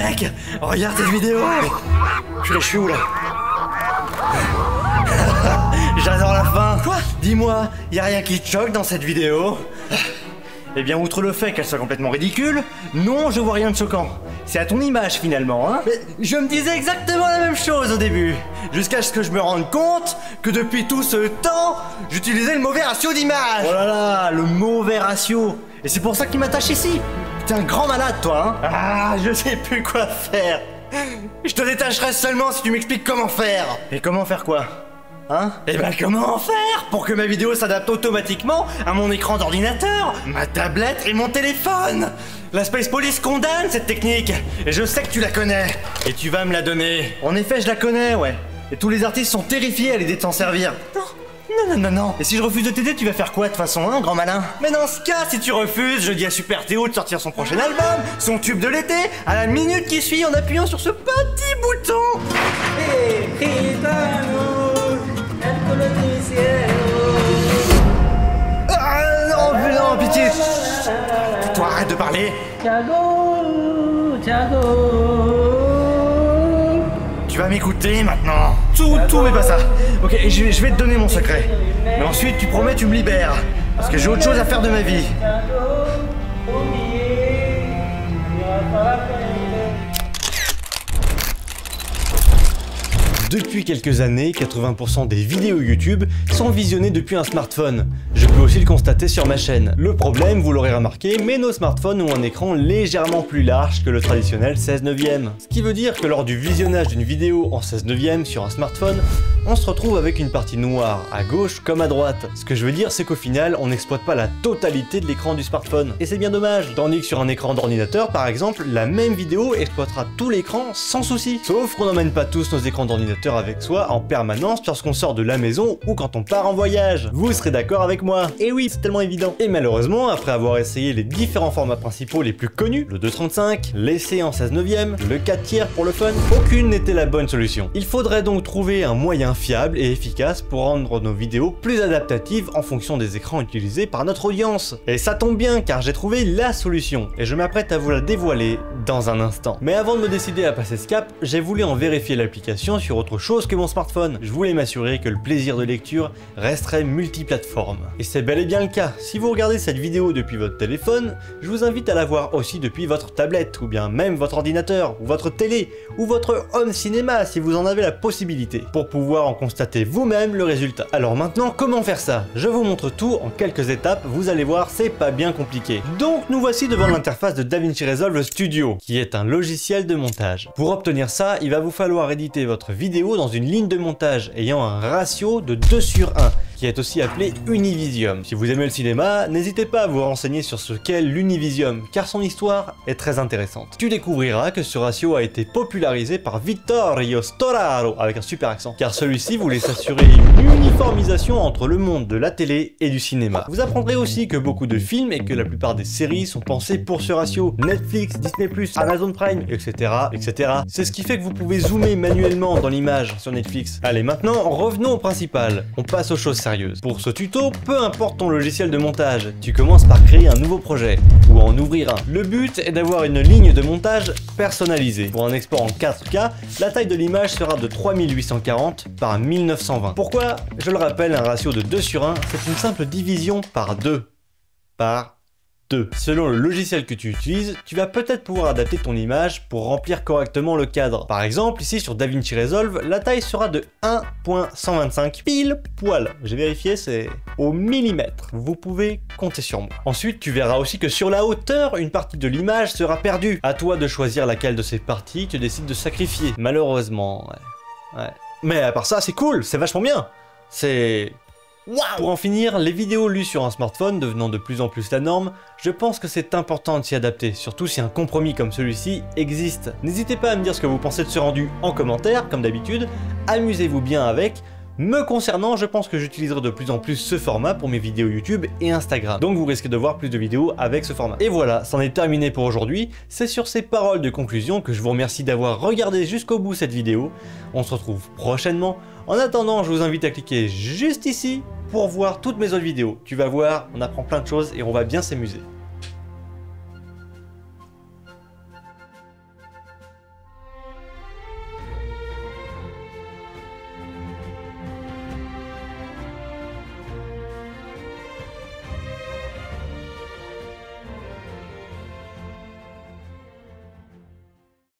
mec, regarde cette vidéo. Je suis où là? J'adore la fin. Quoi? Dis-moi, y a rien qui te choque dans cette vidéo? Eh bien, outre le fait qu'elle soit complètement ridicule, non, je vois rien de choquant. C'est à ton image finalement, hein? Mais je me disais exactement la même chose au début. Jusqu'à ce que je me rende compte que depuis tout ce temps, j'utilisais le mauvais ratio d'image. Oh là là, le mauvais ratio. Et c'est pour ça qu'il m'attache ici. T'es un grand malade, toi, hein? Ah, je sais plus quoi faire. Je te détacherai seulement si tu m'expliques comment faire. Et comment faire quoi? Hein? Eh ben comment faire pour que ma vidéo s'adapte automatiquement à mon écran d'ordinateur, ma tablette et mon téléphone? La Space Police condamne cette technique, et je sais que tu la connais, et tu vas me la donner. En effet, je la connais, ouais. Et tous les artistes sont terrifiés à l'idée de s'en servir. Non. Et si je refuse de t'aider, tu vas faire quoi de toute façon, hein, grand malin? Mais dans ce cas, si tu refuses, je dis à Super Théo de sortir son prochain album, son tube de l'été, à la minute qui suit en appuyant sur ce petit bouton. Non, pitié. Toi, arrête de parler. Tu vas m'écouter maintenant. Tout mais pas ça. Ok, je vais te donner mon secret. Mais ensuite, tu promets, tu me libères. Parce que j'ai autre chose à faire de ma vie. Depuis quelques années, 80% des vidéos YouTube sont visionnées depuis un smartphone. Je peux aussi le constater sur ma chaîne. Le problème, vous l'aurez remarqué, mais nos smartphones ont un écran légèrement plus large que le traditionnel 16/9. Ce qui veut dire que lors du visionnage d'une vidéo en 16/9 sur un smartphone, on se retrouve avec une partie noire à gauche comme à droite. Ce que je veux dire, c'est qu'au final, on n'exploite pas la totalité de l'écran du smartphone. Et c'est bien dommage. Tandis que sur un écran d'ordinateur, par exemple, la même vidéo exploitera tout l'écran sans souci. Sauf qu'on n'emmène pas tous nos écrans d'ordinateur avec soi en permanence lorsqu'on sort de la maison ou quand on part en voyage. Vous serez d'accord avec moi? Et oui, c'est tellement évident. Et malheureusement, après avoir essayé les différents formats principaux les plus connus, le 2.35, l'essai en 16/9, le 4/3 pour le fun, aucune n'était la bonne solution. Il faudrait donc trouver un moyen fiable et efficace pour rendre nos vidéos plus adaptatives en fonction des écrans utilisés par notre audience. Et ça tombe bien car j'ai trouvé la solution et je m'apprête à vous la dévoiler dans un instant. Mais avant de me décider à passer ce cap, j'ai voulu en vérifier l'application sur autre chose que mon smartphone. Je voulais m'assurer que le plaisir de lecture resterait multiplateforme. Et c'est bel et bien le cas. Si vous regardez cette vidéo depuis votre téléphone, je vous invite à la voir aussi depuis votre tablette, ou bien même votre ordinateur, ou votre télé, ou votre home cinéma si vous en avez la possibilité, pour pouvoir en constater vous-même le résultat. Alors maintenant, comment faire ça? Je vous montre tout en quelques étapes, vous allez voir, c'est pas bien compliqué. Donc nous voici devant l'interface de DaVinci Resolve Studio, qui est un logiciel de montage. Pour obtenir ça, il va vous falloir éditer votre vidéo dans une ligne de montage ayant un ratio de 2/1, qui est aussi appelé Univisium. Si vous aimez le cinéma, n'hésitez pas à vous renseigner sur ce qu'est l'Univisium, car son histoire est très intéressante. Tu découvriras que ce ratio a été popularisé par Vittorio Storaro, avec un super accent, car celui-ci voulait s'assurer une uniformisation entre le monde de la télé et du cinéma. Vous apprendrez aussi que beaucoup de films et que la plupart des séries sont pensées pour ce ratio. Netflix, Disney+, Amazon Prime, etc. C'est ce qui fait que vous pouvez zoomer manuellement dans l'image sur Netflix. Allez, maintenant, revenons au principal. On passe aux choses sérieuses. Pour ce tuto, peu importe ton logiciel de montage, tu commences par créer un nouveau projet, ou en ouvrir un. Le but est d'avoir une ligne de montage personnalisée. Pour un export en 4K, la taille de l'image sera de 3840 par 1920. Pourquoi? Je le rappelle, un ratio de 2/1, c'est une simple division par 2. Selon le logiciel que tu utilises, tu vas peut-être pouvoir adapter ton image pour remplir correctement le cadre. Par exemple, ici sur DaVinci Resolve, la taille sera de 1.125 pile poil. J'ai vérifié, c'est au millimètre. Vous pouvez compter sur moi. Ensuite, tu verras aussi que sur la hauteur, une partie de l'image sera perdue. À toi de choisir laquelle de ces parties tu décides de sacrifier. Malheureusement, ouais. Mais à part ça, c'est cool, c'est vachement bien. C'est... Wow. Pour en finir, les vidéos lues sur un smartphone devenant de plus en plus la norme, je pense que c'est important de s'y adapter, surtout si un compromis comme celui-ci existe. N'hésitez pas à me dire ce que vous pensez de ce rendu en commentaire, comme d'habitude, amusez-vous bien avec. Me concernant, je pense que j'utiliserai de plus en plus ce format pour mes vidéos YouTube et Instagram. Donc vous risquez de voir plus de vidéos avec ce format. Et voilà, c'en est terminé pour aujourd'hui. C'est sur ces paroles de conclusion que je vous remercie d'avoir regardé jusqu'au bout cette vidéo. On se retrouve prochainement. En attendant, je vous invite à cliquer juste ici pour voir toutes mes autres vidéos. Tu vas voir, on apprend plein de choses et on va bien s'amuser.